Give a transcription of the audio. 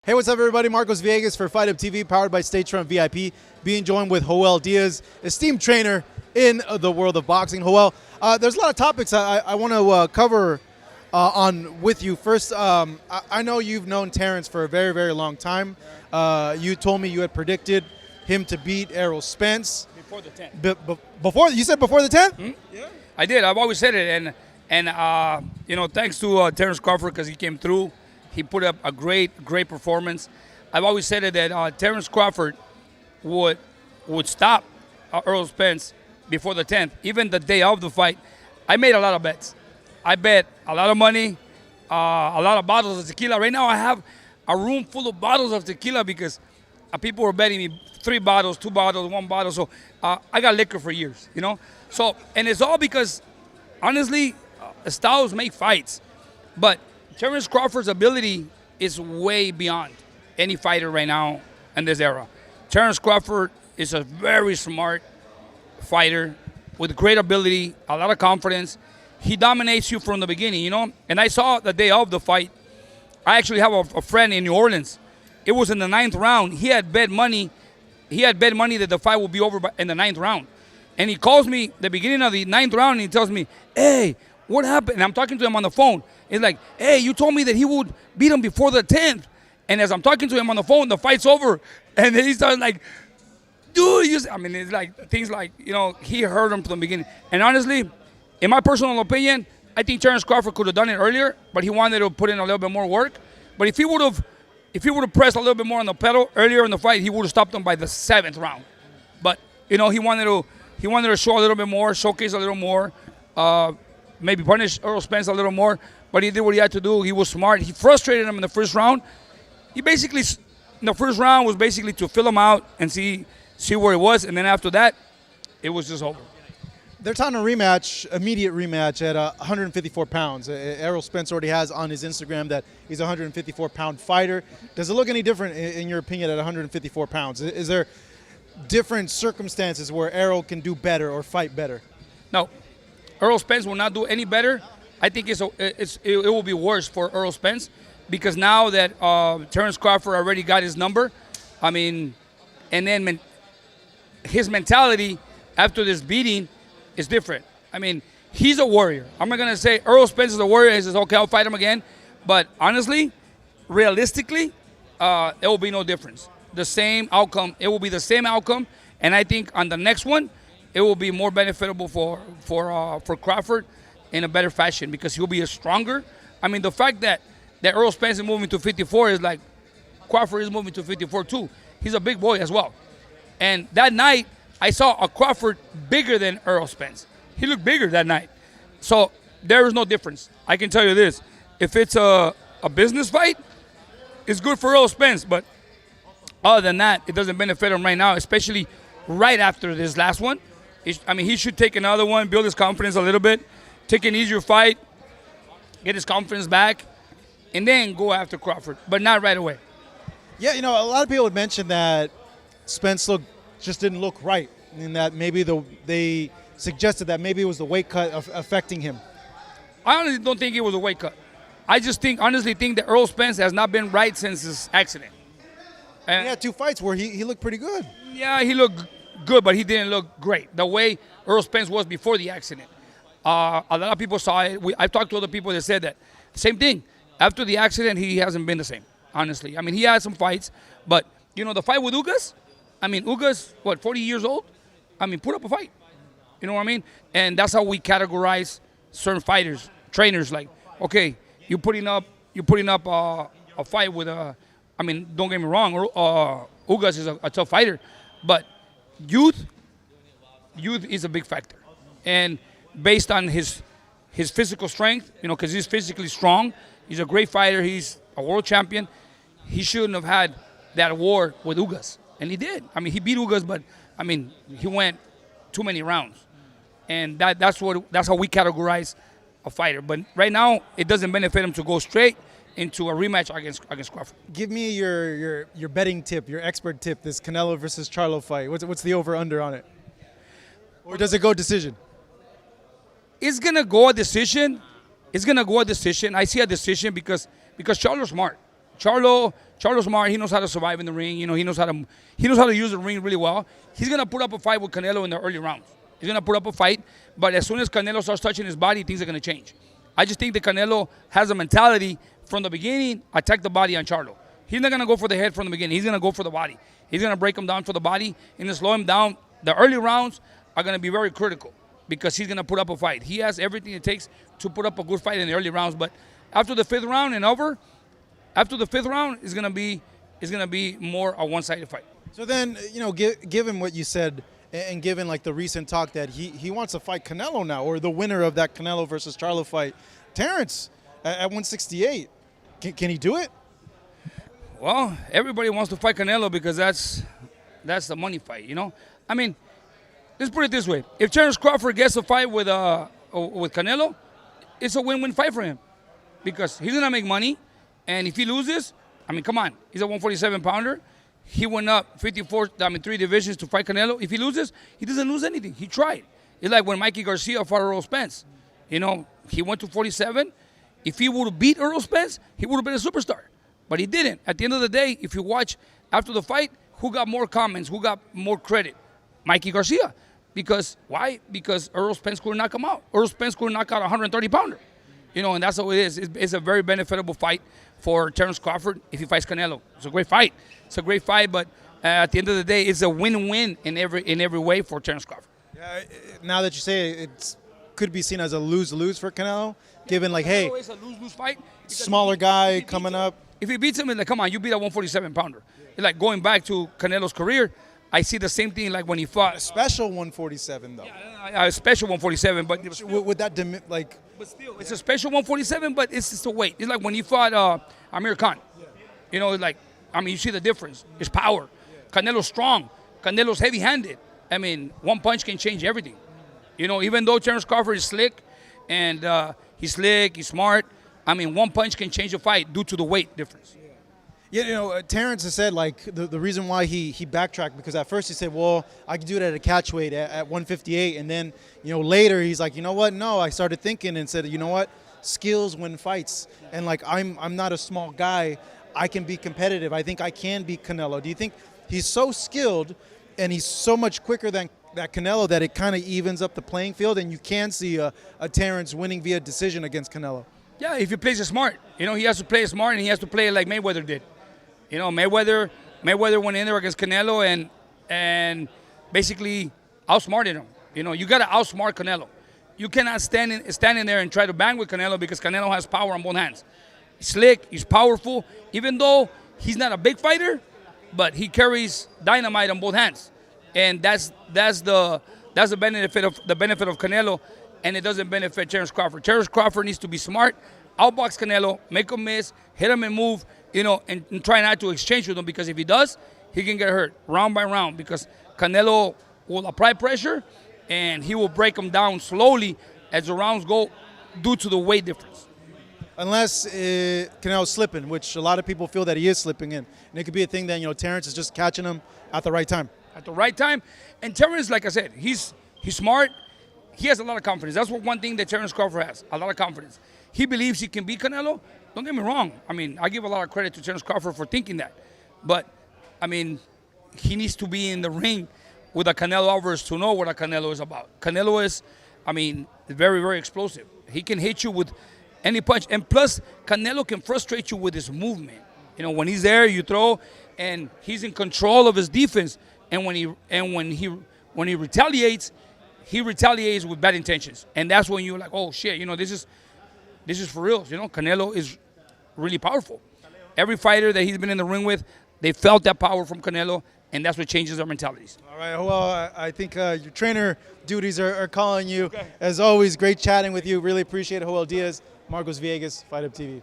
Hey, what's up, everybody? Marcos Villegas for Fight Up TV, powered by stagefront VIP. Being joined with Joel Diaz, esteemed trainer in the world of boxing. Joel, there's a lot of topics I want to cover on with you. First, I know you've known Terrence for a very, very long time. You told me you had predicted him to beat Errol Spence. Before the 10th. You said before the 10th? Hmm? Yeah. I did. I've always said it. And you know, thanks to Terrence Crawford, because he came through. He put up a great performance. I've always said it that Terrence Crawford would stop Errol Spence before the 10th, even the day of the fight. I made a lot of bets. I bet a lot of money, a lot of bottles of tequila. Right now I have a room full of bottles of tequila because people were betting me 3 bottles, 2 bottles, 1 bottle. So I got liquor for years, you know. So, and it's all because, honestly, styles make fights. But Terrence Crawford's ability is way beyond any fighter right now in this era. Terrence Crawford is a very smart fighter with great ability, a lot of confidence. He dominates you from the beginning, you know. And I saw the day of the fight. I actually have a friend in New Orleans. It was in the 9th round. He had bet money. He had bet money that the fight would be over in the 9th round. And he calls me the beginning of the 9th round and he tells me, "Hey, what happened?" And I'm talking to him on the phone. It's like, "Hey, you told me that he would beat him before the 10th." And as I'm talking to him on the phone, the fight's over. And then he starts like, "Dude, it's like things like, you know, he heard him from the beginning." And honestly, in my personal opinion, I think Terrence Crawford could have done it earlier, but he wanted to put in a little bit more work. But if he would have pressed a little bit more on the pedal earlier in the fight, he would have stopped him by the 7th round. But, you know, he wanted to show a little bit more, showcase a little more, maybe punish Errol Spence a little more. But he did what he had to do. He was smart. He frustrated him in the first round. He basically, in the first round, was basically to fill him out and see where it was. And then after that, it was just over. They're talking a rematch, immediate rematch at 154 pounds. Errol Spence already has on his Instagram that he's a 154-pound fighter. Does it look any different, in your opinion, at 154 pounds? Is there different circumstances where Errol can do better or fight better? No. Errol Spence will not do any better. I think it will be worse for Errol Spence because now that Terrence Crawford already got his number, I mean, and then his mentality after this beating is different. I mean, he's a warrior. I'm not going to say Errol Spence is a warrior. He says, okay, I'll fight him again. But honestly, realistically, it will be no difference. The same outcome. It will be the same outcome. And I think on the next one, it will be more beneficial for Crawford in a better fashion because he'll be stronger. I mean, the fact that Errol Spence is moving to 54 is like Crawford is moving to 54 too. He's a big boy as well. And that night, I saw a Crawford bigger than Errol Spence. He looked bigger that night. So there is no difference. I can tell you this. If it's a business fight, it's good for Errol Spence. But other than that, it doesn't benefit him right now, especially right after this last one. I mean, he should take another one, build his confidence a little bit, take an easier fight, get his confidence back, and then go after Crawford, but not right away. Yeah, you know, a lot of people would mention that Spence just didn't look right, and that maybe they suggested that maybe it was the weight cut affecting him. I honestly don't think it was a weight cut. I just honestly think that Errol Spence has not been right since his accident. And he had 2 fights where he looked pretty good. Yeah, he looked good, but he didn't look great. The way Errol Spence was before the accident. A lot of people saw it. I've talked to other people that said that. Same thing. After the accident, he hasn't been the same, honestly. I mean, he had some fights, but, you know, the fight with Ugas, I mean, Ugas, 40 years old? I mean, put up a fight. You know what I mean? And that's how we categorize certain fighters, trainers. Like, okay, you're putting up a fight with I mean, don't get me wrong, Ugas is a tough fighter, but youth is a big factor. And based on his physical strength, you know, because he's physically strong, he's a great fighter, he's a world champion, he shouldn't have had that war with Ugas. And he did. I mean, he beat Ugas, but, I mean, he went too many rounds. And that's how we categorize a fighter. But right now, it doesn't benefit him to go straight into a rematch against Crawford. Give me your betting tip, your expert tip, this Canelo versus Charlo fight. What's the over-under on it? Or does it go decision? It's going to go a decision. I see a decision because Charlo's smart. Charlo Charlo's smart. He knows how to survive in the ring. You know, he knows how to use the ring really well. He's gonna put up a fight with Canelo in the early rounds. He's gonna put up a fight, but as soon as Canelo starts touching his body, things are gonna change. I just think that Canelo has a mentality from the beginning, attack the body on Charlo. He's not gonna go for the head from the beginning. He's gonna go for the body. He's gonna break him down for the body and then slow him down. The early rounds are gonna be very critical because he's gonna put up a fight. He has everything it takes to put up a good fight in the early rounds, but after the 5th round and over, after the 5th round is gonna be more a one-sided fight. So then, you know, given what you said, and given like the recent talk that he wants to fight Canelo now, or the winner of that Canelo versus Charlo fight, Terrence at 168, can he do it? Well, everybody wants to fight Canelo because that's the money fight, you know. I mean, let's put it this way: if Terrence Crawford gets a fight with Canelo, it's a win-win fight for him because he's gonna make money. And if he loses, I mean, come on, he's a 147-pounder. He went up 3 divisions to fight Canelo. If he loses, he doesn't lose anything. He tried. It's like when Mikey Garcia fought Errol Spence. You know, he went to 47. If he would have beat Errol Spence, he would have been a superstar. But he didn't. At the end of the day, if you watch after the fight, who got more comments, who got more credit? Mikey Garcia. Because, why? Because Errol Spence couldn't knock him out. Errol Spence couldn't knock out a 130-pounder. You know, and that's how it is. It's a very beneficial fight for Terrence Crawford if he fights Canelo. It's a great fight. It's a great fight, but at the end of the day, it's a win-win in every way for Terrence Crawford. Yeah, now that you say it, it could be seen as a lose-lose for Canelo, given like, hey, it's a lose-lose fight. Smaller guy coming up. If he beats him, it's like, come on, you beat a 147-pounder. It's like going back to Canelo's career, I see the same thing like when he fought. A special 147, though. Yeah, a special 147, but would that like? But still, it's a special 147, but it's just a weight. It's like when he fought Amir Khan. Yeah. You know, like, I mean, you see the difference. It's power. Yeah. Canelo's strong. Canelo's heavy-handed. I mean, one punch can change everything. You know, even though Terrence Crawford is slick, and he's smart, I mean, one punch can change a fight due to the weight difference. Yeah, you know, Terrence has said, like, the reason why he backtracked, because at first he said, well, I could do it at a catch weight at 158, and then, you know, later he's like, you know what, no, I started thinking and said, you know what, skills win fights, and, like, I'm not a small guy, I can be competitive, I think I can beat Canelo. Do you think he's so skilled, and he's so much quicker than that Canelo that it kind of evens up the playing field, and you can see a Terrence winning via decision against Canelo? Yeah, if he plays it smart. You know, he has to play it smart, and he has to play it like Mayweather did. You know, Mayweather went in there against Canelo and basically outsmarted him. You know, you got to outsmart Canelo. You cannot stand in there and try to bang with Canelo because Canelo has power on both hands. He's slick, he's powerful. Even though he's not a big fighter, but he carries dynamite on both hands, and that's the benefit of Canelo, and it doesn't benefit Terrence Crawford. Terrence Crawford needs to be smart, outbox Canelo, make him miss, hit him and move. You know, and try not to exchange with him because if he does, he can get hurt round by round because Canelo will apply pressure and he will break him down slowly as the rounds go due to the weight difference. Unless Canelo's slipping, which a lot of people feel that he is slipping in. And it could be a thing that, you know, Terrence is just catching him at the right time. At the right time. And Terrence, like I said, he's smart. He has a lot of confidence. That's one thing that Terrence Crawford has, a lot of confidence. He believes he can beat Canelo. Don't get me wrong. I mean, I give a lot of credit to Terrence Crawford for thinking that. But, I mean, he needs to be in the ring with a Canelo Alvarez to know what a Canelo is about. Canelo is, I mean, very, very explosive. He can hit you with any punch. And plus, Canelo can frustrate you with his movement. You know, when he's there, you throw, and he's in control of his defense. And when he retaliates with bad intentions. And that's when you're like, oh, shit, you know, this is for real. You know, Canelo is really powerful. Every fighter that he's been in the ring with, they felt that power from Canelo, and that's what changes their mentalities. All right, well, I think your trainer duties are calling you. Okay. As always, great chatting with you. Really appreciate it, Joel Diaz, Marcos Villegas, Fight Up TV.